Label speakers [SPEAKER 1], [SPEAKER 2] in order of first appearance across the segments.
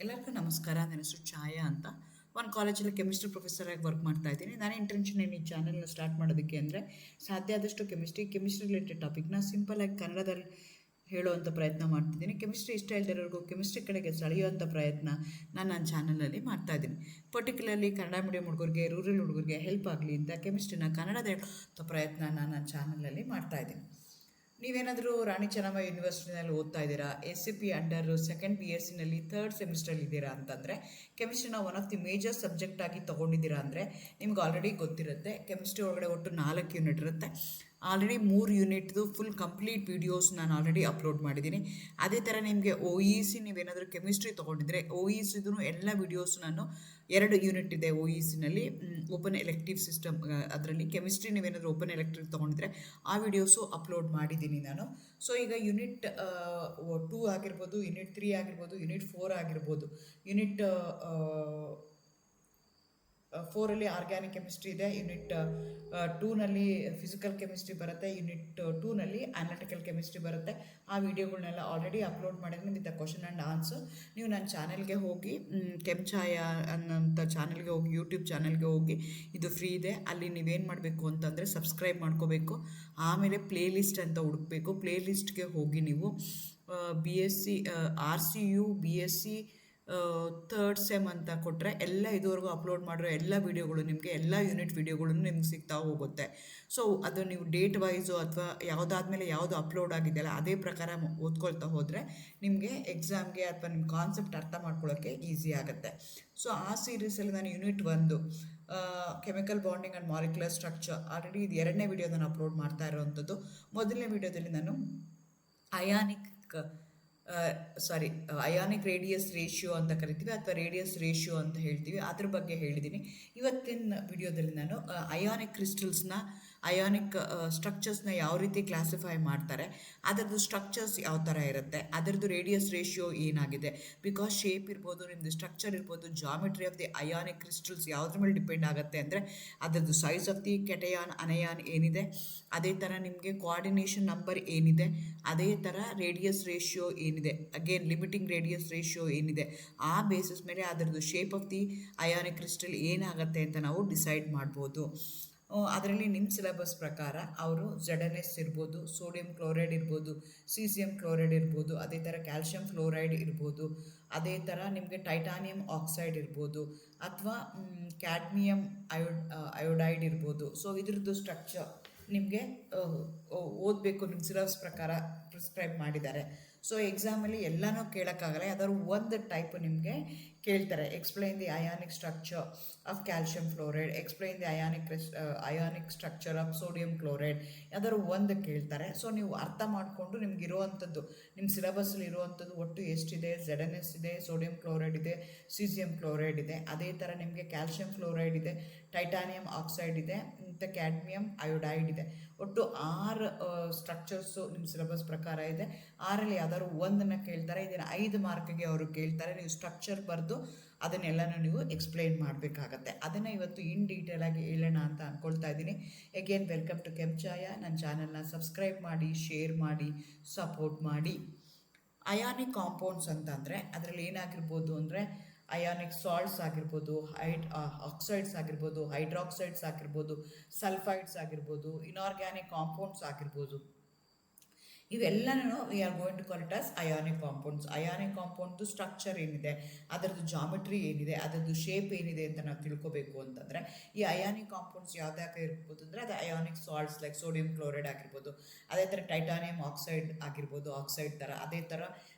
[SPEAKER 1] ಎಲ್ಲರಿಗೂ ನಮಸ್ಕಾರ. ನನ್ನ ಹೆಸರು ಛಾಯಾ ಅಂತ. ಒಂದು ಕಾಲೇಜಲ್ಲಿ ಕೆಮಿಸ್ಟ್ರಿ ಪ್ರೊಫೆಸರ್ ಆಗಿ ವರ್ಕ್ ಮಾಡ್ತಾ ಇದ್ದೀನಿ. ನನ್ನ ಇಂಟೆನ್ಷನ್ ಏನು ಈ ಚಾನಲ್ನ ಸ್ಟಾರ್ಟ್ ಮಾಡೋದಕ್ಕೆ ಅಂದರೆ, ಸಾಧ್ಯ ಆದಷ್ಟು ಕೆಮಿಸ್ಟ್ರಿ ರಿಲೇಟೆಡ್ ಟಾಪಿಕ್ನ ಸಿಂಪಲಾಗಿ ಕನ್ನಡದಲ್ಲಿ ಹೇಳುವಂಥ ಪ್ರಯತ್ನ ಮಾಡ್ತಿದ್ದೀನಿ. ಕೆಮಿಸ್ಟ್ರಿ ಇಷ್ಟ ಇಲ್ದಿರೋರ್ಗೂ ಕೆಮಿಸ್ಟ್ರಿ ಕಡೆಗೆ ಸೆಳೆಯುವಂಥ ಪ್ರಯತ್ನ ನನ್ನ ಚಾನಲಲ್ಲಿ ಮಾಡ್ತಾ ಇದ್ದೀನಿ. ಪರ್ಟಿಕ್ಯುಲರ್ಲಿ ಕನ್ನಡ ಮೀಡಿಯಂ ಹುಡುಗರಿಗೆ, ರೂರಲ್ ಹುಡುಗರಿಗೆ ಹೆಲ್ಪ್ ಆಗಲಿ ಅಂತ ಕೆಮಿಸ್ಟ್ರಿನ ಕನ್ನಡದ ಹೇಳೋ ಪ್ರಯತ್ನ ನನ್ನ ಚಾನಲಲ್ಲಿ ಮಾಡ್ತಾ ಇದ್ದೀನಿ. ನೀವೇನಾದರೂ ರಾಣಿ ಚೆನ್ನಮ್ಮ ಯೂನಿವರ್ಸಿಟಿನಲ್ಲಿ ಓದ್ತಾ ಇದ್ದೀರಾ, SCP ಅಂಡರ್ ಸೆಕೆಂಡ್ PSCನಲ್ಲಿ ಥರ್ಡ್ ಸೆಮಿಸ್ಟ್ರಲ್ಲಿ ಇದ್ದೀರಾ ಅಂತಂದರೆ, ಕೆಮಿಸ್ಟ್ರಿನ one of the major subject ಆಗಿ ತೊಗೊಂಡಿದ್ದೀರಾ ಅಂದರೆ ನಿಮ್ಗೆ ಆಲ್ರೆಡಿ ಗೊತ್ತಿರುತ್ತೆ. ಕೆಮಿಸ್ಟ್ರಿ ಒಳಗಡೆ ಒಟ್ಟು 4 ಯೂನಿಟ್ ಇರುತ್ತೆ. ಆಲ್ರೆಡಿ 3 ಯೂನಿಟ್ದು ಫುಲ್ ಕಂಪ್ಲೀಟ್ ವೀಡಿಯೋಸ್ ನಾನು ಆಲ್ರೆಡಿ ಅಪ್ಲೋಡ್ ಮಾಡಿದ್ದೀನಿ. ಅದೇ ಥರ ನಿಮಗೆ OEC ನೀವೇನಾದರೂ ಕೆಮಿಸ್ಟ್ರಿ ತೊಗೊಂಡಿದ್ರೆ OECದು ಎಲ್ಲ ವೀಡಿಯೋಸ್ ನಾನು 2 ಯೂನಿಟ್ ಇದೆ OECನಲ್ಲಿ, ಓಪನ್ ಎಲೆಕ್ಟಿವ್ ಸಿಸ್ಟಮ್. ಅದರಲ್ಲಿ ಕೆಮಿಸ್ಟ್ರಿ ನೀವೇನಾದರೂ ಓಪನ್ ಎಲೆಕ್ಟಿವ್ ತೊಗೊಂಡಿದ್ರೆ ಆ ವಿಡಿಯೋಸು ಅಪ್ಲೋಡ್ ಮಾಡಿದ್ದೀನಿ ನಾನು. ಸೊ ಈಗ ಯೂನಿಟ್ 2 ಆಗಿರ್ಬೋದು, ಯೂನಿಟ್ 3 ಆಗಿರ್ಬೋದು, ಯೂನಿಟ್ 4 ಆಗಿರ್ಬೋದು. ಯೂನಿಟ್ 4ಅಲ್ಲಿ ಆರ್ಗ್ಯಾನಿಕ್ ಕೆಮಿಸ್ಟ್ರಿ ಇದೆ, ಯೂನಿಟ್ 2ನಲ್ಲಿ ಫಿಸಿಕಲ್ ಕೆಮಿಸ್ಟ್ರಿ ಬರುತ್ತೆ, ಯೂನಿಟ್ 2ನಲ್ಲಿ ಅನಾಲಿಟಿಕಲ್ ಕೆಮಿಸ್ಟ್ರಿ ಬರುತ್ತೆ. ಆ ವಿಡಿಯೋಗಳನ್ನೆಲ್ಲ ಆಲ್ರೆಡಿ ಅಪ್ಲೋಡ್ ಮಾಡಿದ್ದೀನಿ ವಿತ್ ಕ್ವಶನ್ ಆ್ಯಂಡ್ ಆನ್ಸರ್. ನೀವು ನನ್ನ ಚಾನಲ್ಗೆ ಹೋಗಿ, ಕೆಂಚಾಯ ಅನ್ನೋಂಥ ಚಾನಲ್ಗೆ ಹೋಗಿ, ಯೂಟ್ಯೂಬ್ ಚಾನಲ್ಗೆ ಹೋಗಿ, ಇದು ಫ್ರೀ ಇದೆ. ಅಲ್ಲಿ ನೀವೇನು ಮಾಡಬೇಕು ಅಂತಂದರೆ ಸಬ್ಸ್ಕ್ರೈಬ್ ಮಾಡ್ಕೋಬೇಕು. ಆಮೇಲೆ ಪ್ಲೇ ಲಿಸ್ಟ್ ಅಂತ ಹುಡುಕಬೇಕು. ಪ್ಲೇ ಲಿಸ್ಟ್ಗೆ ಹೋಗಿ ನೀವು BSc RCU BSc third sem ಅಂತ ಕೊಟ್ಟರೆ ಎಲ್ಲ ಇದುವರೆಗೂ ಅಪ್ಲೋಡ್ ಮಾಡಿರೋ ಎಲ್ಲ ವೀಡಿಯೋಗಳು ನಿಮಗೆ, ಎಲ್ಲ ಯೂನಿಟ್ ವೀಡಿಯೋಗಳು ನಿಮ್ಗೆ ಸಿಗ್ತಾ ಹೋಗುತ್ತೆ. ಸೊ ಅದು ನೀವು ಡೇಟ್ ವೈಸು ಅಥವಾ ಯಾವುದಾದ್ಮೇಲೆ ಯಾವುದು ಅಪ್ಲೋಡ್ ಆಗಿದೆಯಲ್ಲ ಅದೇ ಪ್ರಕಾರ ಓದ್ಕೊಳ್ತಾ ಹೋದರೆ ನಿಮಗೆ ಎಕ್ಸಾಮ್ಗೆ ಅಥವಾ ನಿಮ್ಮ ಕಾನ್ಸೆಪ್ಟ್ ಅರ್ಥ ಮಾಡ್ಕೊಳ್ಳೋಕ್ಕೆ ಈಸಿ ಆಗುತ್ತೆ. ಸೊ ಆ ಸೀರೀಸಲ್ಲಿ ನಾನು unit 1 chemical bonding and molecular structure already ಇದು 2ನೇ ವಿಡಿಯೋ ನಾನು ಅಪ್ಲೋಡ್ ಮಾಡ್ತಾ ಇರೋವಂಥದ್ದು. ಮೊದಲನೇ ವಿಡಿಯೋದಲ್ಲಿ ನಾನು ಅಯಾನಿಕ್ ರೇಡಿಯಸ್ ರೇಷಿಯೋ ಅಂತ ಕರಿತೀವಿ ಅಥವಾ ರೇಡಿಯಸ್ ರೇಷಿಯೋ ಅಂತ ಹೇಳ್ತೀವಿ, ಅದ್ರ ಬಗ್ಗೆ ಹೇಳಿದ್ದೀನಿ. ಇವತ್ತಿನ ವಿಡಿಯೋದಲ್ಲಿ ನಾನು ಅಯಾನಿಕ್ ಕ್ರಿಸ್ಟಲ್ಸ್ನ, ಅಯಾನಿಕ್ ಸ್ಟ್ರಕ್ಚರ್ಸ್ನ ಯಾವ ರೀತಿ ಕ್ಲಾಸಿಫೈ ಮಾಡ್ತಾರೆ, ಅದರದ್ದು ಸ್ಟ್ರಕ್ಚರ್ಸ್ ಯಾವ ಥರ ಇರುತ್ತೆ, ಅದರದ್ದು ರೇಡಿಯಸ್ ರೇಷಿಯೋ ಏನಾಗಿದೆ, ಬಿಕಾಸ್ ಶೇಪ್ ಇರ್ಬೋದು, ನಿಮ್ಮದು ಸ್ಟ್ರಕ್ಚರ್ ಇರ್ಬೋದು, geometry of the ionic crystals ಯಾವುದ್ರ ಮೇಲೆ ಡಿಪೆಂಡ್ ಆಗುತ್ತೆ ಅಂದರೆ ಅದರದ್ದು ಸೈಜ್ ಆಫ್ ದಿ ಕೆಟಯಾನ್ ಅನಯಾನ್ ಏನಿದೆ, ಅದೇ ಥರ ನಿಮಗೆ ಕೋಆರ್ಡಿನೇಷನ್ ನಂಬರ್ ಏನಿದೆ, ಅದೇ ಥರ ರೇಡಿಯಸ್ ರೇಷಿಯೋ ಏನಿದೆ, ಅಗೇನ್ ಲಿಮಿಟಿಂಗ್ ರೇಡಿಯಸ್ ರೇಷಿಯೋ ಏನಿದೆ, ಆ ಬೇಸಿಸ್ ಮೇಲೆ ಅದರದ್ದು shape of the ionic crystal ಏನಾಗುತ್ತೆ ಅಂತ ನಾವು ಡಿಸೈಡ್ ಮಾಡ್ಬೋದು. ಅದರಲ್ಲಿ ನಿಮ್ಮ ಸಿಲೆಬಸ್ ಪ್ರಕಾರ ಅವರು ZnS ಇರ್ಬೋದು, ಸೋಡಿಯಂ ಕ್ಲೋರೈಡ್ ಇರ್ಬೋದು, ಸೀಸಿಯಂ ಕ್ಲೋರೈಡ್ ಇರ್ಬೋದು, ಅದೇ ಥರ ಕ್ಯಾಲ್ಶಿಯಂ ಫ್ಲೋರೈಡ್ ಇರ್ಬೋದು, ಅದೇ ಥರ ನಿಮಗೆ ಟೈಟಾನಿಯಂ ಆಕ್ಸೈಡ್ ಇರ್ಬೋದು, ಅಥವಾ ಕ್ಯಾಡ್ಮಿಯಂ ಅಯೋಡೈಡ್ ಇರ್ಬೋದು. ಸೊ ಇದ್ರದ್ದು ಸ್ಟ್ರಕ್ಚರ್ ನಿಮಗೆ ಓದಬೇಕು, ನಿಮ್ಮ ಸಿಲೆಬಸ್ ಪ್ರಕಾರ ಪ್ರಿಸ್ಕ್ರೈಬ್ ಮಾಡಿದ್ದಾರೆ. ಸೊ ಎಕ್ಸಾಮಲ್ಲಿ ಎಲ್ಲನೂ ಕೇಳೋಕ್ಕಾಗಲ್ಲ, ಯಾವ್ದಾದ್ರು ಒಂದು ಟೈಪ್ ನಿಮಗೆ ಕೇಳ್ತಾರೆ. Explain the ionic structure of calcium fluoride, explain the ionic structure of sodium chloride, ಯಾವ್ದಾದ್ರು ಒಂದು ಕೇಳ್ತಾರೆ. ಸೊ ನೀವು ಅರ್ಥ ಮಾಡಿಕೊಂಡು ನಿಮಗಿರುವಂಥದ್ದು, ನಿಮ್ಮ ಸಿಲೆಬಸ್ಸಲ್ಲಿ ಇರುವಂಥದ್ದು ಒಟ್ಟು ಎಷ್ಟಿದೆ, ZnS ಇದೆ, ಸೋಡಿಯಂ ಕ್ಲೋರೈಡ್ ಇದೆ, ಸೀಸಿಯಂ ಕ್ಲೋರೈಡ್ ಇದೆ, ಅದೇ ಥರ ನಿಮಗೆ ಕ್ಯಾಲ್ಶಿಯಂ ಫ್ಲೋರೈಡ್ ಇದೆ, ಟೈಟಾನಿಯಂ ಆಕ್ಸೈಡ್ ಇದೆ, ಮತ್ತು ಕ್ಯಾಡ್ಮಿಯಂ ಅಯೋಡೈಡ್ ಇದೆ. ಒಟ್ಟು 6 ಸ್ಟ್ರಕ್ಚರ್ಸು ನಿಮ್ಮ ಸಿಲೆಬಸ್ ಪ್ರಕಾರ ಇದೆ. 6ರಲ್ಲಿ ಯಾವ್ದಾದ್ರು ಒಂದನ್ನು ಕೇಳ್ತಾರೆ. ಇದನ್ನು 5 ಮಾರ್ಕ್ಗೆ ಅವರು ಕೇಳ್ತಾರೆ. ನೀವು ಸ್ಟ್ರಕ್ಚರ್ ಬರೆದು ಅದನ್ನೆಲ್ಲನೂ ನೀವು ಎಕ್ಸ್ಪ್ಲೈನ್ ಮಾಡಬೇಕಾಗತ್ತೆ. ಅದನ್ನು ಇವತ್ತು ಇನ್ ಡೀಟೇಲಾಗಿ ಹೇಳೋಣ ಅಂತ ಅಂದ್ಕೊಳ್ತಾ ಇದ್ದೀನಿ. ಅಗೇನ್ ವೆಲ್ಕಮ್ ಟು ಕೆಂಚಾಯ. ನನ್ನ ಚಾನಲ್ನ ಸಬ್ಸ್ಕ್ರೈಬ್ ಮಾಡಿ, ಶೇರ್ ಮಾಡಿ, ಸಪೋರ್ಟ್ ಮಾಡಿ. ಅಯಾನಿಕ್ ಕಾಂಪೌಂಡ್ಸ್ ಅಂತಂದರೆ ಅದರಲ್ಲಿ ಏನಾಗಿರ್ಬೋದು ಅಂದರೆ ಅಯಾನಿಕ್ ಸಾಲ್ಟ್ಸ್ ಆಗಿರ್ಬೋದು, ಆಕ್ಸೈಡ್ಸ್ ಆಗಿರ್ಬೋದು, ಹೈಡ್ರಾಕ್ಸೈಡ್ಸ್ ಆಗಿರ್ಬೋದು, ಸಲ್ಫೈಡ್ಸ್ ಆಗಿರ್ಬೋದು, ಇನಾರ್ಗ್ಯಾನಿಕ್ ಕಾಂಪೌಂಡ್ಸ್ ಆಗಿರ್ಬೋದು. ಇವೆಲ್ಲನೂ we are going to call it as ionic compounds. Ionic ಕಾಂಪೌಂಡ್ದು ಸ್ಟ್ರಕ್ಚರ್ ಏನಿದೆ, ಅದರದ್ದು ಜಾಮಿಟ್ರಿ ಏನಿದೆ, ಅದರದ್ದು ಶೇಪ್ ಏನಿದೆ ಅಂತ ನಾವು ತಿಳ್ಕೊಬೇಕು ಅಂತಂದರೆ ಈ ಅಯಾನಿಕ್ ಕಾಂಪೌಂಡ್ಸ್ ಯಾವ್ದಾಕೆ ಇರ್ಬೋದು ಅಂದರೆ ಅದು ionic salts like sodium chloride ಆಗಿರ್ಬೋದು, ಅದೇ ಥರ ಟೈಟಾನಿಯಂ ಆಕ್ಸೈಡ್ ಆಗಿರ್ಬೋದು, ಆಕ್ಸೈಡ್ ಥರ, ಅದೇ ಥರ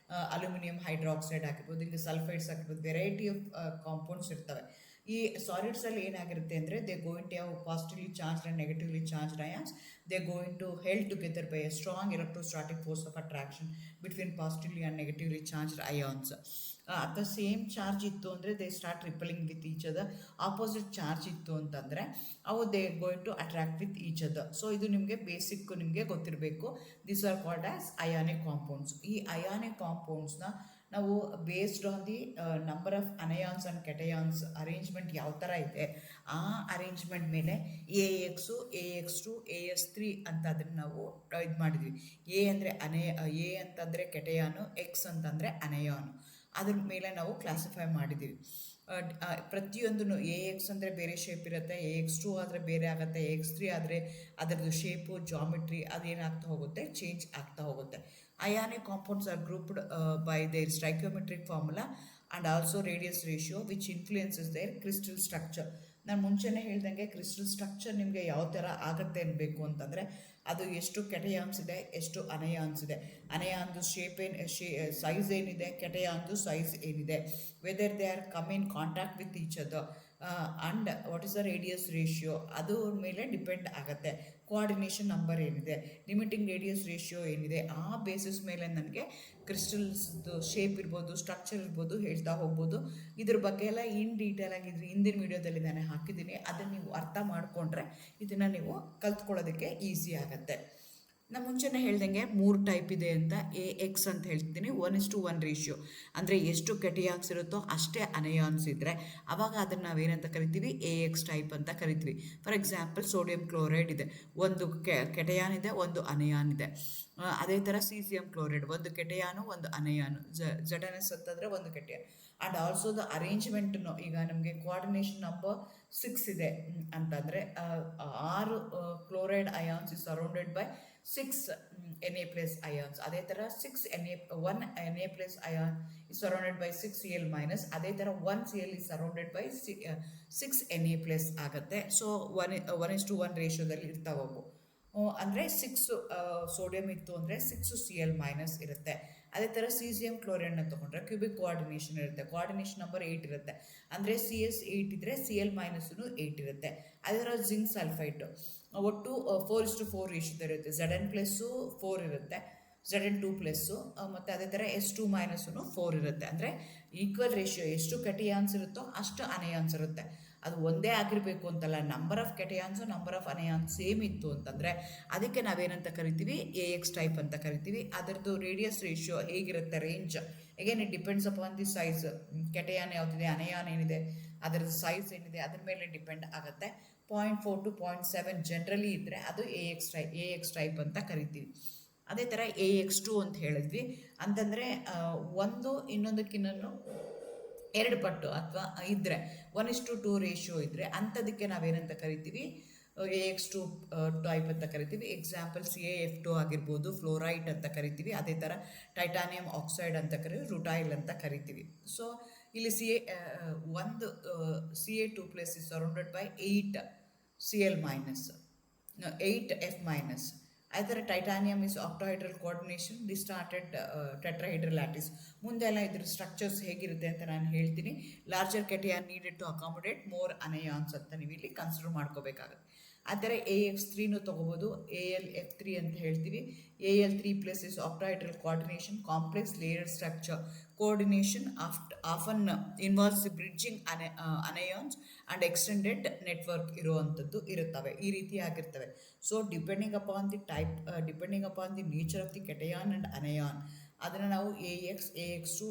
[SPEAKER 1] ಅಲ್ಯೂಮಿನಿಯಂ ಹೈಡ್ರಾಕ್ಸೈಡ್ ಆಗಿರ್ಬೋದು, ಹಿಂಗೆ ಸಲ್ಫೈಡ್ಸ್ ಆಗಿರ್ಬೋದು, ವೆರೈಟಿ ಆಫ್ ಕಾಂಪೌಂಡ್ಸ್ ಇರ್ತವೆ. ಈ ಸಾಲಿಡ್ಸಲ್ಲಿ ಏನಾಗಿರುತ್ತೆ ಅಂದರೆ they going to have positively charged and negatively charged ions. They going to held together by a strong electrostatic force of attraction between positively and negatively charged ions. ಅಥವಾ same charge ಇತ್ತು ಅಂದರೆ they start repelling with each other. Opposite charge ಇತ್ತು ಅಂತಂದರೆ ಅವು they going to attract with each other. So ಇದು ನಿಮಗೆ basic ನಿಮಗೆ ಗೊತ್ತಿರಬೇಕು. This are called as ionic compounds. ಈ ಅಯಾನಿಕ್ ಕಾಂಪೌಂಡ್ಸ್ನ ನಾವು based on the number of anions and cations arrangement ಯಾವ ಥರ ಇದೆ ಆ ಅರೇಂಜ್ಮೆಂಟ್ ಮೇಲೆ AX, AX2, AS3 ಅಂತ ಅದನ್ನು ನಾವು ಇದು ಮಾಡಿದ್ವಿ. ಎ ಅಂತಂದರೆ ಕೆಟಯಾನು, ಎಕ್ಸ್ ಅಂತಂದರೆ ಅನಯಾನು. ಅದ್ರ ಮೇಲೆ ನಾವು ಕ್ಲಾಸಿಫೈ ಮಾಡಿದ್ದೀವಿ. ಪ್ರತಿಯೊಂದೂ AX ಅಂದರೆ ಬೇರೆ ಶೇಪ್ ಇರುತ್ತೆ, AX2 ಆದರೆ ಬೇರೆ ಆಗುತ್ತೆ, AX3 ಆದರೆ ಅದರದ್ದು ಶೇಪು ಜಾಮಿಟ್ರಿ ಅದೇನಾಗ್ತಾ ಹೋಗುತ್ತೆ, ಚೇಂಜ್ ಆಗ್ತಾ ಹೋಗುತ್ತೆ. Ionic compounds are grouped by their stoichiometric formula and also radius ratio which influences their crystal structure. ನಾನು ಮುಂಚೆನೇ ಹೇಳ್ದಂಗೆ ಕ್ರಿಸ್ಟಲ್ ಸ್ಟ್ರಕ್ಚರ್ ನಿಮಗೆ ಯಾವ ಥರ ಆಗುತ್ತೆ ಅನ್ಬೇಕು ಅಂತಂದರೆ ಅದು ಎಷ್ಟು ಕೆಟಯಾನ್ಸ್ ಇದೆ, ಎಷ್ಟು ಅನಯಾನ್ಸ್ ಇದೆ, ಅನಯಾನ್ದು ಶೇಪ್ ಸೈಜ್ ಏನಿದೆ, ಕೆಟಯಾನ್ದು ಸೈಜ್ ಏನಿದೆ, whether they are come in contact with each other and what is the radius ratio ಅದ್ರ ಮೇಲೆ ಡಿಪೆಂಡ್ ಆಗುತ್ತೆ. ಕೋಆರ್ಡಿನೇಷನ್ ನಂಬರ್ ಏನಿದೆ, ಲಿಮಿಟಿಂಗ್ ರೇಡಿಯಸ್ ರೇಷಿಯೋ ಏನಿದೆ, ಆ ಬೇಸಿಸ್ ಮೇಲೆ ನನಗೆ ಕ್ರಿಸ್ಟಲ್ಸ್ದು ಶೇಪ್ ಇರ್ಬೋದು, ಸ್ಟ್ರಕ್ಚರ್ ಇರ್ಬೋದು ಹೇಳ್ತಾ ಹೋಗ್ಬೋದು. ಇದ್ರ ಬಗ್ಗೆ ಎಲ್ಲ ಇನ್ ಡೀಟೇಲ್ ಆಗಿ ಹಿಂದಿನ ವೀಡಿಯೋದಲ್ಲಿ ನಾನು ಹಾಕಿದ್ದೀನಿ. ಅದನ್ನು ನೀವು ಅರ್ಥ ಮಾಡಿಕೊಂಡ್ರೆ ಇದನ್ನು ನೀವು ಕಲ್ತ್ಕೊಳ್ಳೋದಕ್ಕೆ ಈಸಿ ಆಗುತ್ತೆ. ನಾನು ಮುಂಚೆನೇ ಹೇಳ್ದಂಗೆ 3 ಟೈಪ್ ಇದೆ ಅಂತ. AX ಅಂತ ಹೇಳ್ತಿದ್ದೀನಿ, 1:1 ರೇಷಿಯೋ, ಅಂದರೆ ಎಷ್ಟು ಕೆಟಯಾನ್ಸ್ ಇರುತ್ತೋ ಅಷ್ಟೇ ಅನಯಾನ್ಸ್ ಇದ್ದರೆ ಆವಾಗ ಅದನ್ನು ನಾವೇನಂತ ಕರಿತೀವಿ, AX ಟೈಪ್ ಅಂತ ಕರಿತೀವಿ. ಫಾರ್ ಎಕ್ಸಾಂಪಲ್ ಸೋಡಿಯಂ ಕ್ಲೋರೈಡ್ ಇದೆ, ಒಂದು ಕೆಟಯಾನ್ ಇದೆ, ಒಂದು ಅನಯಾನ್ ಇದೆ. ಅದೇ ಥರ ಸೀಸಿಯಂ ಕ್ಲೋರೈಡ್, ಒಂದು ಕೆಟಯಾನು ಒಂದು ಅನಯಾನು. ZnS ಅಂತಂದರೆ ಒಂದು ಕೆಟಯಾನ್. ಆ್ಯಂಡ್ ಆಲ್ಸೋ ದ ಅರೇಂಜ್ಮೆಂಟನ್ನು, ಈಗ ನಮಗೆ ಕೋಆರ್ಡಿನೇಷನ್ ನಂಬರ್ 6 ಇದೆ ಅಂತಂದರೆ 6 chloride ions is surrounded by 6 Na plus ions. ಅದೇ ಥರ 1 Na plus ion is surrounded by 6 Cl minus. ಅದೇ ಥರ 1 Cl is surrounded by 6 Na plus ಆಗುತ್ತೆ. ಸೊ 1:1 ರೇಷಿಯೋದಲ್ಲಿ ಇರ್ತಾವವು. ಅಂದರೆ 6 ಸೋಡಿಯಂ ಇತ್ತು ಅಂದರೆ 6 Cl ಮೈನಸ್ ಇರುತ್ತೆ. ಅದೇ ಥರ ಸೀಸಿಯಂ ಕ್ಲೋರೈಡ್ನ ತೊಗೊಂಡ್ರೆ ಕ್ಯೂಬಿಕ್ ಕೋಆರ್ಡಿನೇಷನ್ ಇರುತ್ತೆ, ಕೋಆರ್ಡಿನೇಷನ್ ನಂಬರ್ 8 ಇರುತ್ತೆ. ಅಂದರೆ CS 8 ಇದ್ದರೆ Cl ಮೈನಸ್ನು 8 ಇರುತ್ತೆ. ಅದೇ ಥರ ಜಿಂಕ್ ಸಲ್ಫೈಟು ಒಟ್ಟು 4:4 ರೇಷಿಯೋದ ಇರುತ್ತೆ. Zn ಪ್ಲಸ್ಸು 4 ಇರುತ್ತೆ, Zn2 ಪ್ಲಸ್ಸು, ಮತ್ತು ಅದೇ ಥರ S2 ಮೈನಸ್ಸು 4 ಇರುತ್ತೆ. ಅಂದರೆ ಈಕ್ವಲ್ ರೇಷಿಯೋ, ಎಷ್ಟು ಕೆಟಯಾನ್ಸ್ ಇರುತ್ತೋ ಅಷ್ಟು ಅನಯಾನ್ಸ್ ಇರುತ್ತೆ. ಅದು ಒಂದೇ ಆಗಿರಬೇಕು ಅಂತಲ್ಲ, number of cations number of anions same ಇತ್ತು ಅಂತಂದರೆ ಅದಕ್ಕೆ ನಾವೇನಂತ ಕರಿತೀವಿ, AX ಟೈಪ್ ಅಂತ ಕರಿತೀವಿ. ಅದರದ್ದು ರೇಡಿಯಸ್ ರೇಷಿಯೋ ಹೇಗಿರುತ್ತೆ, range again it depends upon the size. Cation ಯಾವುದಿದೆ, ಅನಯಾನ್ ಏನಿದೆ, ಅದರದ್ದು ಸೈಜ್ ಏನಿದೆ ಅದ್ರ ಮೇಲೆ ಡಿಪೆಂಡ್ ಆಗುತ್ತೆ. 0.4 to 0.7 ಜನರಲಿ ಇದ್ದರೆ ಅದು AX ಟೈಪ್ ಅಂತ ಕರಿತೀವಿ. ಅದೇ ಥರ AX2 ಅಂತ ಹೇಳಿದ್ವಿ ಅಂತಂದರೆ ಒಂದು ಇನ್ನೊಂದಕ್ಕಿನ್ನೂ 2 ಪಟ್ಟು ಅಥವಾ ಇದ್ದರೆ 1:2 ರೇಷಿಯೋ ಇದ್ದರೆ ಅಂಥದಕ್ಕೆ ನಾವೇನಂತ ಕರಿತೀವಿ, AX2 ಟೈಪ್ ಅಂತ ಕರಿತೀವಿ. ಎಕ್ಸಾಂಪಲ್ CaF2 ಆಗಿರ್ಬೋದು, ಫ್ಲೋರೈಟ್ ಅಂತ ಕರಿತೀವಿ. ಅದೇ ಥರ ಟೈಟಾನಿಯಂ ಆಕ್ಸೈಡ್ ಅಂತ ಕರಿತೀವಿ, ರುಟೈಲ್ ಅಂತ ಕರಿತೀವಿ. ಸೊ ಇಲ್ಲಿ Ca2 plus is surrounded by 8 Cl minus, 8 F minus. ಅದೇ ಥರ titanium is octahedral coordination, distorted tetrahedral lattice. ಮುಂದೆಲ್ಲ ಇದ್ರ ಸ್ಟ್ರಕ್ಚರ್ಸ್ ಹೇಗಿರುತ್ತೆ ಅಂತ ನಾನು ಹೇಳ್ತೀನಿ. Larger cation needed to accommodate more anions ಅಂತ ನೀವು ಇಲ್ಲಿ ಕನ್ಸಿಡರ್ ಮಾಡ್ಕೋಬೇಕಾಗುತ್ತೆ. ಆ ಥರ AX3 ತೊಗೋಬೋದು, AlF3 ಅಂತ ಹೇಳ್ತೀವಿ. Al3 plus is octahedral coordination, complex layer structure coordination often involves bridging anions and extended network ಇರುವಂಥದ್ದು ಇರುತ್ತವೆ, ಈ ರೀತಿಯಾಗಿರ್ತವೆ. So depending upon the type, depending upon the nature of the cation and anion, ಅದನ್ನು ನಾವು AX, AX2,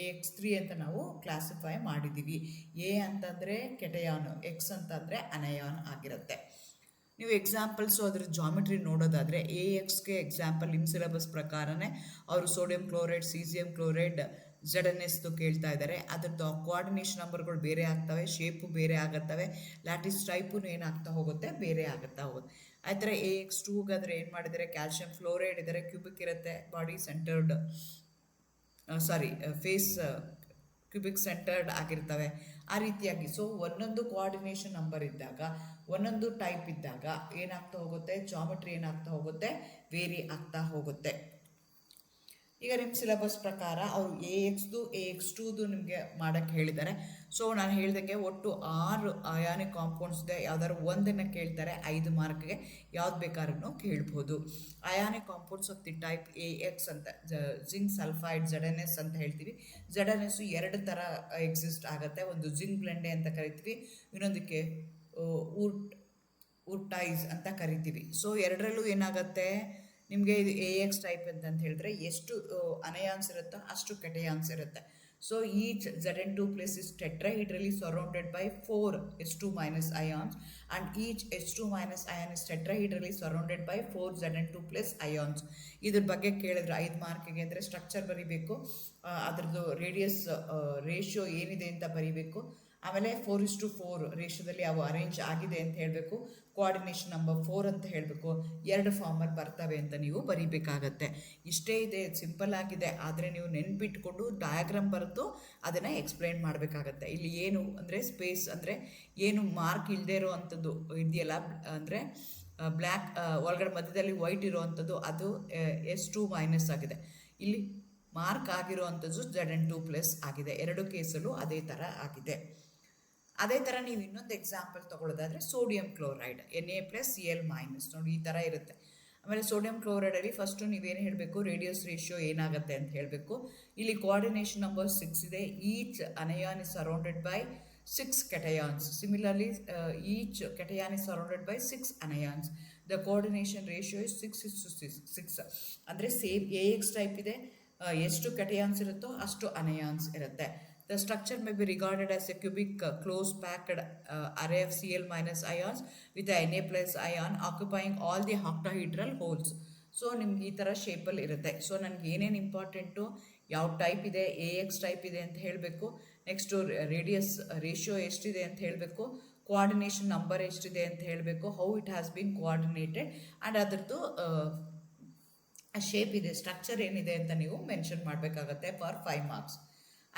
[SPEAKER 1] AX3 ಅಂತ ನಾವು classify ಮಾಡಿದ್ದೀವಿ. A ಅಂತಂದರೆ ಕೆಟಯಾನು, X ಅಂತಂದರೆ ಅನಯಾನ್ ಆಗಿರುತ್ತೆ. ನೀವು ಎಕ್ಸಾಂಪಲ್ಸು ಅದ್ರ ಜಾಮಿಟ್ರಿ ನೋಡೋದಾದರೆ AXಗೆ ಎಕ್ಸಾಂಪಲ್ ನಿಮ್ಮ ಸಿಲೆಬಸ್ ಪ್ರಕಾರನೇ ಅವರು sodium chloride, caesium chloride, ZnS ಕೇಳ್ತಾ ಇದ್ದಾರೆ. ಅದರದ್ದು ಕೋಆರ್ಡಿನೇಷನ್ ನಂಬರ್ಗಳು ಬೇರೆ ಆಗ್ತವೆ, ಶೇಪು ಬೇರೆ ಆಗುತ್ತವೆ, ಲ್ಯಾಟಿಸ್ ಟೈಪು ಏನಾಗ್ತಾ ಹೋಗುತ್ತೆ, ಬೇರೆ ಆಗುತ್ತಾ ಹೋಗುತ್ತೆ. ಆ ಥರ AX2ಗಾದರೆ ಏನು ಮಾಡಿದರೆ, ಕ್ಯಾಲ್ಶಿಯಂ ಫ್ಲೋರೈಡ್ ಇದ್ದಾರೆ, ಕ್ಯೂಬಿಕ್ ಇರುತ್ತೆ, body centred face cubic centred ಆಗಿರ್ತವೆ, ಆ ರೀತಿಯಾಗಿ. ಸೊ ಒಂದೊಂದು ಕೋಆರ್ಡಿನೇಷನ್ ನಂಬರ್ ಇದ್ದಾಗ, ಒಂದೊಂದು ಟೈಪ್ ಇದ್ದಾಗ ಏನಾಗ್ತಾ ಹೋಗುತ್ತೆ, ಜಾಮೆಟ್ರಿ ಏನಾಗ್ತಾ ಹೋಗುತ್ತೆ, ವೇರಿ ಆಗ್ತಾ ಹೋಗುತ್ತೆ. ಈಗ ನಿಮ್ಮ ಸಿಲೆಬಸ್ ಪ್ರಕಾರ ಅವರು AXದು AX2ದು ನಿಮಗೆ ಮಾಡೋಕ್ಕೆ ಹೇಳಿದ್ದಾರೆ. ಸೊ ನಾನು ಹೇಳ್ದಂಗೆ ಒಟ್ಟು 6 ಅಯಾನಿಕ್ ಕಾಂಪೌಂಡ್ಸ್ ಇದೆ. ಯಾವ್ದಾದ್ರು ಒಂದನ್ನು ಕೇಳ್ತಾರೆ 5 ಮಾರ್ಕ್ಗೆ, ಯಾವ್ದು ಬೇಕಾದ್ರೂ ಕೇಳ್ಬೋದು. Ionic compounds of the type AX ಅಂತ, ಜಿಂಕ್ ಸಲ್ಫೈಡ್, ZnS ಅಂತ ಹೇಳ್ತೀವಿ. ZnS 2 ಥರ ಎಕ್ಸಿಸ್ಟ್ ಆಗುತ್ತೆ. ಒಂದು ಜಿಂಕ್ ಬ್ಲೆಂಡೆ ಅಂತ ಕರಿತೀವಿ, ಇನ್ನೊಂದಕ್ಕೆ ಉರ್ಟೈಸ್ ಅಂತ ಕರಿತೀವಿ. ಸೊ ಎರಡರಲ್ಲೂ ಏನಾಗುತ್ತೆ ನಿಮಗೆ, ಇದು AX ಟೈಪ್ ಅಂತ ಹೇಳಿದ್ರೆ ಎಷ್ಟು ಅನಯಾನ್ಸ್ ಇರುತ್ತೋ ಅಷ್ಟು ಕೆಟಯಾನ್ಸ್ ಇರುತ್ತೆ. So each Zn2 plus is tetrahedrally surrounded by 4 H2 minus ions, and each H2 minus ion is tetrahedrally surrounded by 4 Zn2 plus ions. ಇದ್ರ ಬಗ್ಗೆ ಕೇಳಿದ್ರೆ 5 ಮಾರ್ಕಿಗೆ ಅಂದರೆ ಸ್ಟ್ರಕ್ಚರ್ ಬರೀಬೇಕು, ಅದರದ್ದು ರೇಡಿಯಸ್ ರೇಷಿಯೋ ಏನಿದೆ ಅಂತ ಬರೀಬೇಕು, ಆಮೇಲೆ 4:4 ರೇಷಿಯೋದಲ್ಲಿ ಅವು ಅರೇಂಜ್ ಆಗಿದೆ ಅಂತ ಹೇಳಬೇಕು, ಕೋಆರ್ಡಿನೇಷನ್ ನಂಬರ್ 4 ಅಂತ ಹೇಳಬೇಕು, 2 ಫಾರ್ಮಲ್ಲಿ ಬರ್ತವೆ ಅಂತ ನೀವು ಬರೀಬೇಕಾಗತ್ತೆ. ಇಷ್ಟೇ ಇದೆ, ಸಿಂಪಲ್ ಆಗಿದೆ. ಆದರೆ ನೀವು ನೆನ್ಪಿಟ್ಕೊಂಡು ಡಯಾಗ್ರಾಮ್ ಬರೆದು ಅದನ್ನು ಎಕ್ಸ್ಪ್ಲೈನ್ ಮಾಡಬೇಕಾಗತ್ತೆ. ಇಲ್ಲಿ ಏನು ಅಂದರೆ ಸ್ಪೇಸ್ ಅಂದರೆ ಏನು ಮಾರ್ಕ್ ಇಲ್ಲದೆ ಇರೋ ಅಂಥದ್ದು ಇದೆಯಲ್ಲ, ಅಂದರೆ ಬ್ಲ್ಯಾಕ್ ಒಳಗಡೆ ಮಧ್ಯದಲ್ಲಿ ವೈಟ್ ಇರೋವಂಥದ್ದು ಅದು S2 ಮೈನಸ್ ಆಗಿದೆ. ಇಲ್ಲಿ ಮಾರ್ಕ್ ಆಗಿರೋ ಅಂಥದ್ದು Zn2 ಪ್ಲಸ್ ಆಗಿದೆ. ಎರಡು ಕೇಸಲ್ಲೂ ಅದೇ ಥರ ಆಗಿದೆ. ಅದೇ ಥರ ನೀವು ಇನ್ನೊಂದು ಎಕ್ಸಾಂಪಲ್ ತೊಗೊಳ್ಳೋದಾದರೆ ಸೋಡಿಯಂ ಕ್ಲೋರೈಡ್ Na+Cl- ನೋಡಿ ಈ ಥರ ಇರುತ್ತೆ. ಆಮೇಲೆ ಸೋಡಿಯಂ ಕ್ಲೋರೈಡಲ್ಲಿ ಫಸ್ಟು ನೀವೇನು ಹೇಳಬೇಕು, ರೇಡಿಯಸ್ ರೇಷಿಯೋ ಏನಾಗುತ್ತೆ ಅಂತ ಹೇಳಬೇಕು. ಇಲ್ಲಿ ಕೋಆರ್ಡಿನೇಷನ್ ನಂಬರ್ 6 ಇದೆ. Each anion is surrounded by 6 cations. Similarly, each cation is surrounded by 6 anions. The coordination ratio is 6:6. ಅಂದರೆ ಸೇಮ್ AX ಟೈಪ್ ಇದೆ, ಎಷ್ಟು cations ಇರುತ್ತೋ ಅಷ್ಟು anions ಇರುತ್ತೆ. The structure may be regarded as a cubic close packed array of Cl minus ions with a Na plus ion occupying all the octahedral holes. So ನಿಮ್ಗೆ ಈ ಥರ ಶೇಪಲ್ಲಿ ಇರುತ್ತೆ. ಸೊ ನನಗೆ ಏನೇನು ಇಂಪಾರ್ಟೆಂಟು, ಯಾವ ಟೈಪ್ ಇದೆ, AX ಟೈಪ್ ಇದೆ ಅಂತ ಹೇಳಬೇಕು, ನೆಕ್ಸ್ಟು ರೇಡಿಯಸ್ ರೇಷಿಯೋ ಎಷ್ಟಿದೆ ಅಂತ ಹೇಳಬೇಕು, ಕೋಆರ್ಡಿನೇಷನ್ ನಂಬರ್ ಎಷ್ಟಿದೆ ಅಂತ ಹೇಳಬೇಕು, how it has been coordinated, and ಅದರದ್ದು ಶೇಪ್ ಇದೆ, ಸ್ಟ್ರಕ್ಚರ್ ಏನಿದೆ ಅಂತ ನೀವು ಮೆನ್ಷನ್ ಮಾಡಬೇಕಾಗತ್ತೆ ಫಾರ್ 5 ಮಾರ್ಕ್ಸ್.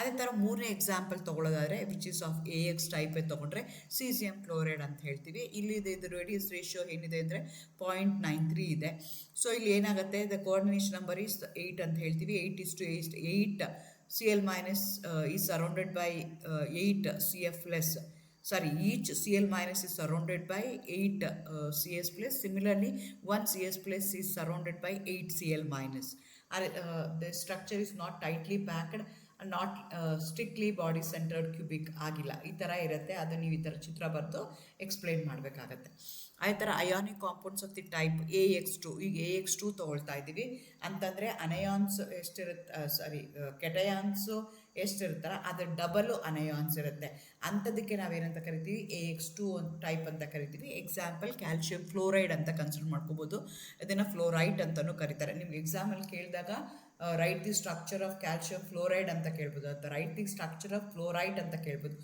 [SPEAKER 1] ಅದೇ ಥರ ಮೂರನೇ ಎಕ್ಸಾಂಪಲ್ ತೊಗೊಳ್ಳೋದಾದರೆ which is of AX type ತೊಗೊಂಡ್ರೆ ಸೀಸಿಯಂ ಕ್ಲೋರೈಡ್ ಅಂತ ಹೇಳ್ತೀವಿ. ಇಲ್ಲಿ ಇದು ರೇಡಿಯಸ್ ರೇಷಿಯೋ ಏನಿದೆ ಅಂದರೆ 0.93 ಇದೆ. ಸೊ ಇಲ್ಲಿ ಏನಾಗುತ್ತೆ, ದ ಕೋಆರ್ಡಿನೇಷನ್ ನಂಬರ್ ಈಸ್ 8 ಅಂತ ಹೇಳ್ತೀವಿ. 8:8 Cl minus is surrounded by 8 Cf plus. Sorry, each Cl minus is surrounded by 8 Cs plus. Similarly, 1 Cs plus is surrounded by 8 Cl minus. The structure is not tightly packed, not strictly body centred cubic ಆಗಿಲ್ಲ. ಈ ಥರ ಇರುತ್ತೆ. ಅದನ್ನು ನೀವು ಈ ಥರ ಚಿತ್ರ ಬರೆದು explain ಮಾಡಬೇಕಾಗತ್ತೆ. ಅದೇ ಥರ ionic compounds of the type AX2. ಈಗ AX2 ತೊಗೊಳ್ತಾ ಇದ್ದೀವಿ ಅಂತಂದರೆ ಅನಯಾನ್ಸ್ ಎಷ್ಟಿರುತ್ತೆ, ಕೆಟಯಾನ್ಸು ಎಷ್ಟಿರುತ್ತಲ್ಲ ಅದರ ಡಬಲು ಅನಯಾನ್ಸ್ ಇರುತ್ತೆ. ಅಂಥದಕ್ಕೆ ನಾವೇನಂತ ಕರಿತೀವಿ, AX2 ಟೈಪ್ ಅಂತ ಕರಿತೀವಿ. ಎಕ್ಸಾಂಪಲ್ ಕ್ಯಾಲ್ಶಿಯಂ ಫ್ಲೋರೈಡ್ ಅಂತ ಕನ್ಸಿಡರ್ ಮಾಡ್ಕೋಬೋದು. ಇದನ್ನು ಫ್ಲೋರೈಟ್ ಅಂತಲೂ ಕರೀತಾರೆ. ನಿಮ್ಗೆ ಎಕ್ಸಾಮಲ್ಲಿ ಕೇಳಿದಾಗ right the structure of calcium fluoride ಅಂತ ಕೇಳ್ಬೋದು, ಅಥವಾ ರೈಟ್ ದಿ ಸ್ಟ್ರಕ್ಚರ್ ಆಫ್ ಫ್ಲೋರೈಟ್ ಅಂತ ಕೇಳ್ಬೋದು,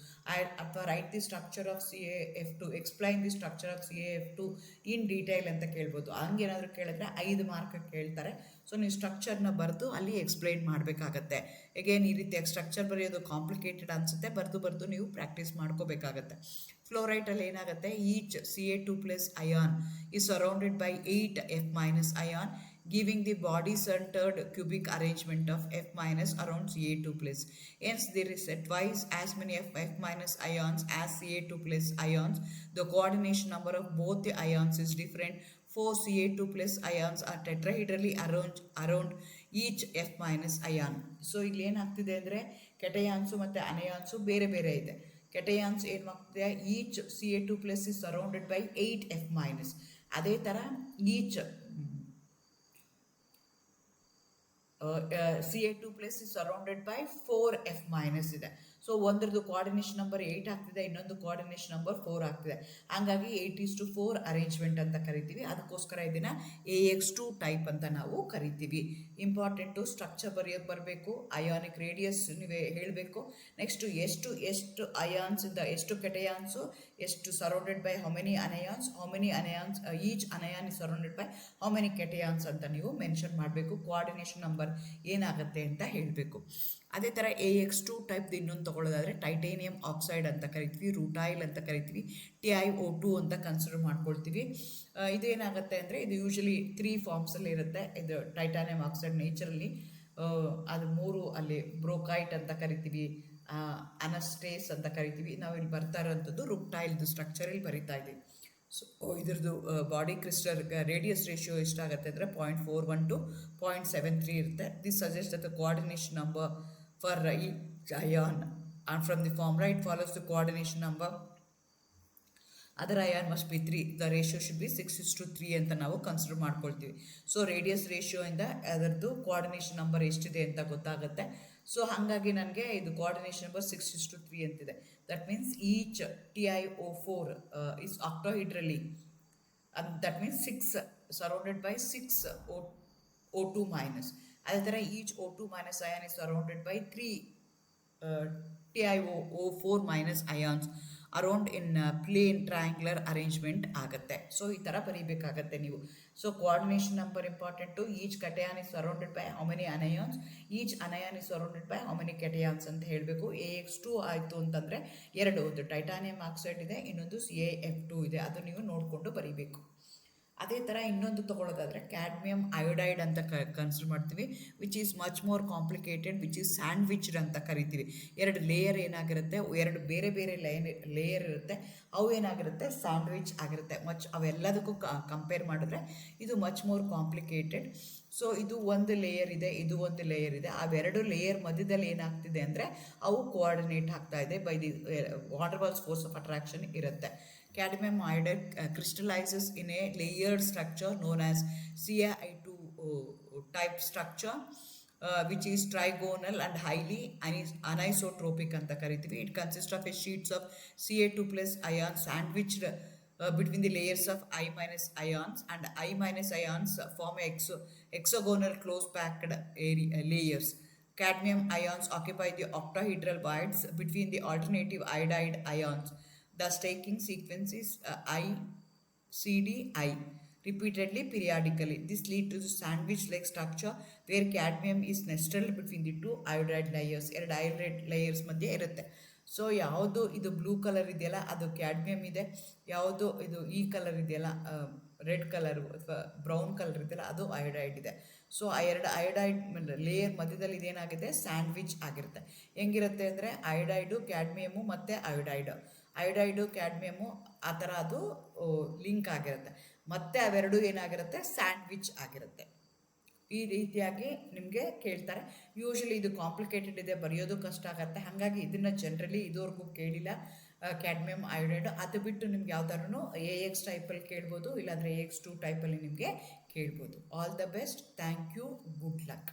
[SPEAKER 1] ಅಥವಾ right the structure of CaF2, explain the structure of CaF2 in detail ಅಂತ ಕೇಳ್ಬೋದು. ಹಂಗೇನಾದರೂ ಕೇಳಿದ್ರೆ 5 ಮಾರ್ಕ್ ಕೇಳ್ತಾರೆ. ಸೊ ನೀವು ಸ್ಟ್ರಕ್ಚರ್ನ ಬರೆದು ಅಲ್ಲಿ ಎಕ್ಸ್ಪ್ಲೈನ್ ಮಾಡಬೇಕಾಗತ್ತೆ. ಎಗೇನ್ ಈ ರೀತಿ ಸ್ಟ್ರಕ್ಚರ್ ಬರೆಯೋದು ಕಾಂಪ್ಲಿಕೇಟೆಡ್ ಅನಿಸುತ್ತೆ, ಬರೆದು ನೀವು ಪ್ರಾಕ್ಟೀಸ್ ಮಾಡ್ಕೋಬೇಕಾಗತ್ತೆ. ಫ್ಲೋರೈಟಲ್ಲಿ ಏನಾಗುತ್ತೆ, each Ca2 plus ion is surrounded by 8 F- ion, giving the body-centered cubic arrangement of F- around Ca2 plus. Hence, there is twice as many F- ions as Ca2 plus ions. The coordination number of both the ions is different. 4 Ca2 plus ions are tetrahedrally around each F- ion. So ಇಲ್ಲಿ ಏನಾಗ್ತಿದೆ ಅಂದರೆ ಕೆಟಯಾನ್ಸು ಮತ್ತು ಅನಯಾನ್ಸು ಬೇರೆ ಬೇರೆ ಇದೆ. ಕೆಟಯಾನ್ಸ್ ಏನು ಮಾಡ್ತಿದೆ, each Ca2 plus is surrounded by 8 F-. ಅದೇ ಥರ each Ca2 plus is surrounded by 4 F- ಇದೆ. ಸೊ ಒಂದ್ರದ್ದು ಕೋಆರ್ಡಿನೇಷನ್ ನಂಬರ್ 8 ಆಗ್ತಿದೆ, ಇನ್ನೊಂದು ಕೋಆರ್ಡಿನೇಷನ್ ನಂಬರ್ 4 ಆಗ್ತಿದೆ. ಹಾಗಾಗಿ 8:4 ಅರೇಂಜ್ಮೆಂಟ್ ಅಂತ ಕರಿತೀವಿ. ಅದಕ್ಕೋಸ್ಕರ ಇದನ್ನು AX2 ಟೈಪ್ ಅಂತ ನಾವು ಕರಿತೀವಿ. ಇಂಪಾರ್ಟೆಂಟು ಸ್ಟ್ರಕ್ಚರ್ ಬರೆಯೋಕ್ಕೆ ಬರಬೇಕು, ಅಯಾನಿಕ್ ರೇಡಿಯಸ್ ನೀವೇ ಹೇಳಬೇಕು, ನೆಕ್ಸ್ಟು ಎಷ್ಟು ಅಯಾನ್ಸಿಂದ ಎಷ್ಟು ಕೆಟಯಾನ್ಸು, ಎಷ್ಟು surrounded by how many anions, each anion is surrounded by how many cations ಅಂತ ನೀವು ಮೆನ್ಷನ್ ಮಾಡಬೇಕು. ಕೋಆರ್ಡಿನೇಷನ್ ನಂಬರ್ ಏನಾಗುತ್ತೆ ಅಂತ ಹೇಳಬೇಕು. ಅದೇ ಥರ AX2 ಟೈಪ್ದು ಇನ್ನೊಂದು ತೊಗೊಳ್ಳೋದಾದರೆ ಟೈಟೇನಿಯಂ ಆಕ್ಸೈಡ್ ಅಂತ ಕರಿತೀವಿ, ರೂಟೈಲ್ ಅಂತ ಕರಿತೀವಿ, TiO2 ಅಂತ ಕನ್ಸಿಡರ್ ಮಾಡ್ಕೊಳ್ತೀವಿ. ಇದೇನಾಗುತ್ತೆ ಅಂದರೆ ಇದು ಯೂಶಲಿ 3 ಫಾರ್ಮ್ಸಲ್ಲಿ ಇರುತ್ತೆ. ಇದು ಟೈಟಾನಿಯಂ ಆಕ್ಸೈಡ್ ನೇಚರಲ್ಲಿ ಅದು 3 ಅಲ್ಲಿ ಬ್ರೋಕೈಟ್ ಅಂತ ಕರಿತೀವಿ, ಅನಸ್ಟೇಸ್ ಅಂತ ಕರಿತೀವಿ. ನಾವು ಇಲ್ಲಿ ಬರ್ತಾ ಇರೋಂಥದ್ದು ರೂಟೈಲ್ದು ಸ್ಟ್ರಕ್ಚರಲ್ಲಿ ಬರಿತಾ ಇದ್ದೀವಿ. ಸೊ ಇದ್ರದ್ದು ಬಾಡಿ ಕ್ರಿಸ್ಟಲ್ ರೇಡಿಯಸ್ ರೇಷಿಯೋ ಎಷ್ಟಾಗುತ್ತೆ ಅಂದರೆ 0.41 to 0.73 ಇರುತ್ತೆ. This suggest that the coordination number for each ion and from the formula it follows the coordination number other ion must be 3, the ratio should be 6:3 ಅಂತ ನಾವು consider ಮಾಡ್ಕೊಳ್ತೀವಿ. So radius ರೇಷಿಯೋಯಿಂದ ಅದರದ್ದು coordination number ಎಷ್ಟಿದೆ ಅಂತ ಗೊತ್ತಾಗುತ್ತೆ. So ಹಾಗಾಗಿ ನನಗೆ ಇದು ಕೋಆರ್ಡಿನೇಷನ್ ನಂಬರ್ 6:3 ಅಂತಿದೆ. That means each TiO4 is octahedrally, and that means 6 surrounded by 6 O2 minus. ಅದೇ ಥರ each O2 minus ion is surrounded by 3 TiO4 minus ions around in plane triangular arrangement ಆಗುತ್ತೆ. So ಈ ಥರ ಬರೀಬೇಕಾಗತ್ತೆ ನೀವು. So coordination number important. Each cation is surrounded by how many anions, each anion is surrounded by how many cations ಅಂತ ಹೇಳಬೇಕು. AX2 ಆಯಿತು ಅಂತಂದರೆ ಎರಡು, ಒಂದು ಟೈಟಾನಿಯಂ ಆಕ್ಸೈಡ್ ಇದೆ, ಇನ್ನೊಂದು CaF2 ಇದೆ. ಅದು ನೀವು ನೋಡಿಕೊಂಡು ಬರೀಬೇಕು. ಅದೇ ಥರ ಇನ್ನೊಂದು ತೊಗೊಳ್ಳೋದಾದರೆ ಕ್ಯಾಡ್ಮಿಯಂ ಅಯೋಡೈಡ್ ಅಂತ ಕನ್ಸಿಡರ್ ಮಾಡ್ತೀವಿ, which is much more complicated, which is sandwiched ಅಂತ ಕರಿತೀವಿ. ಎರಡು ಲೇಯರ್ ಏನಾಗಿರುತ್ತೆ, ಎರಡು ಬೇರೆ ಬೇರೆ ಲೇಯರ್ ಇರುತ್ತೆ, ಅವು ಏನಾಗಿರುತ್ತೆ ಸ್ಯಾಂಡ್ವಿಚ್ ಆಗಿರುತ್ತೆ. ಅವೆಲ್ಲದಕ್ಕೂ ಕಂಪೇರ್ ಮಾಡಿದ್ರೆ ಇದು ಮಚ್ ಮೋರ್ ಕಾಂಪ್ಲಿಕೇಟೆಡ್. ಸೊ ಇದು ಒಂದು ಲೇಯರ್ ಇದೆ, ಇದು ಒಂದು ಲೇಯರ್ ಇದೆ. ಅವೆರಡು ಲೇಯರ್ ಮಧ್ಯದಲ್ಲಿ ಏನಾಗ್ತಿದೆ ಅಂದರೆ ಅವು ಕೋಆರ್ಡಿನೇಟ್ ಆಗ್ತಾ ಇದೆ by the water balls force of attraction ಇರುತ್ತೆ. Cadmium iodide crystallizes in a layered structure known as CaI2 type structure, which is trigonal and highly anisotropic anta karithivi. It consists of a sheets of Ca2 plus ions sandwiched between the layers of I minus ions, and I minus ions form hexagonal close packed layers. Cadmium ions occupy the octahedral voids between the alternative iodide ions. The staking sequence is ICDI repeatedly periodically. This leads to the sandwich-like structure where cadmium is nestled between the two iodide layers. ಎರಡು iodide layers ಮಧ್ಯೆ ಇರುತ್ತೆ. So ಯಾವುದು ಇದು blue colour ಇದೆಯಲ್ಲ ಅದು cadmium ಇದೆ, ಯಾವುದು ಇದು ಈ ಕಲರ್ ಇದೆಯಲ್ಲ ರೆಡ್ ಕಲರ್ ಅಥವಾ ಬ್ರೌನ್ ಕಲರ್ ಇದೆಯಲ್ಲ ಅದು ಅಯೋಡೈಡ್ ಇದೆ. ಸೊ ಆ ಎರಡು ಅಯೋಡೈಡ್ ಲೇಯರ್ ಮಧ್ಯದಲ್ಲಿ ಇದೇನಾಗಿದೆ ಸ್ಯಾಂಡ್ವಿಚ್ ಆಗಿರುತ್ತೆ. ಹೆಂಗಿರುತ್ತೆ ಅಂದರೆ ಅಯೋಡೈಡು ಕ್ಯಾಡ್ಮಿಯಮು ಮತ್ತು ಅಯೋಡೈಡು ಕ್ಯಾಡ್ಮಿಯಮು ಆ ಥರ ಅದು ಲಿಂಕ್ ಆಗಿರುತ್ತೆ. ಮತ್ತು ಅವೆರಡು ಏನಾಗಿರುತ್ತೆ ಸ್ಯಾಂಡ್ವಿಚ್ ಆಗಿರುತ್ತೆ. ಈ ರೀತಿಯಾಗಿ ನಿಮಗೆ ಕೇಳ್ತಾರೆ. ಯೂಶಲಿ ಇದು ಕಾಂಪ್ಲಿಕೇಟೆಡ್ ಇದೆ, ಬರೆಯೋದು ಕಷ್ಟ ಆಗುತ್ತೆ. ಹಾಗಾಗಿ ಇದನ್ನು ಜನರಲಿ ಇದುವರೆಗೂ ಕೇಳಿಲ್ಲ ಕ್ಯಾಡ್ಮಿಯಮ್ ಅಯೋಡೈಡು. ಅದು ಬಿಟ್ಟು ನಿಮ್ಗೆ ಯಾವ್ದಾದ್ರು AX ಟೈಪಲ್ಲಿ ಕೇಳ್ಬೋದು, ಇಲ್ಲಾಂದರೆ AX2 ಟೈಪಲ್ಲಿ ನಿಮಗೆ ಕೇಳ್ಬೋದು. All the best, thank you, good luck.